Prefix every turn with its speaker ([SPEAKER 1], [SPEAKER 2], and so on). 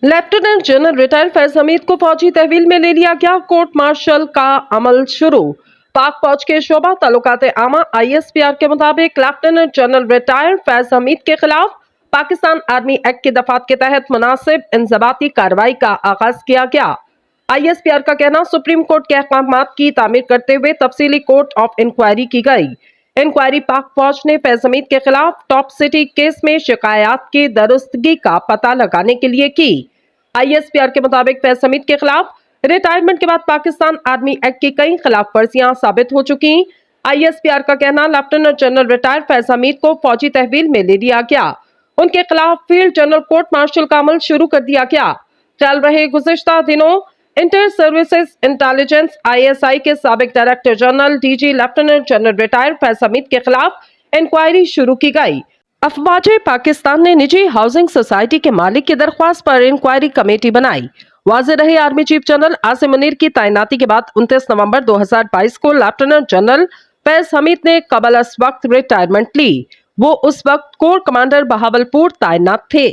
[SPEAKER 1] Lieutenant general retire Faiz Hamid को फौजी तहवील में ले लिया गया। कोर्ट मार्शल का अमल शुरू। पाक फौज के शोबा ताल्लुकात आमा ISPR के मुताबिक lieutenant general retire Faiz Hamid के खिलाफ पाकिस्तान आर्मी एक्ट की दफात के तहत मुनासिब इंजबाती कार्रवाई का आगाज किया गया। ISPR का कहना, सुप्रीम कोर्ट के अहकामात की तामीर करते हुए तफसीली कोर्ट ऑफ इंक्वायरी की गई। इंक्वायरी पाक फौज ने फैज हमीद के खिलाफ टॉप सिटी केस में शिकायत की दुरुस्तगी का पता लगाने के लिए की। ISPR के मुताबिक फैज हमीद के खिलाफ रिटायरमेंट के बाद पाकिस्तान आर्मी एक्ट की कई खिलाफ वर्जियां साबित हो चुकी। ISPR का कहना, lieutenant general retire Faiz Hamid को फौजी तहवील में ले लिया गया। उनके खिलाफ फील्ड जनरल कोर्ट मार्शल का अमल शुरू कर दिया गया। चल रहे गुज़िश्ता दिनों इंटर सर्विसेज इंटेलिजेंस ISI के साबिक director general DG lieutenant general retire Faiz Hamid के खिलाफ इंक्वायरी शुरू की गई। अफवाज पाकिस्तान ने निजी हाउसिंग सोसाइटी के मालिक की दरख्वास्त पर इंक्वायरी कमेटी बनाई। वाज़ेह रहे, army chief general Asim Munir की तैनाती के बाद 29 नवंबर 2022 को लेफ्टिनेंट जनरल फैज हमीद ने कबल अस वक्त रिटायरमेंट ली। वो उस वक्त कोर कमांडर बहावलपुर तैनात थे।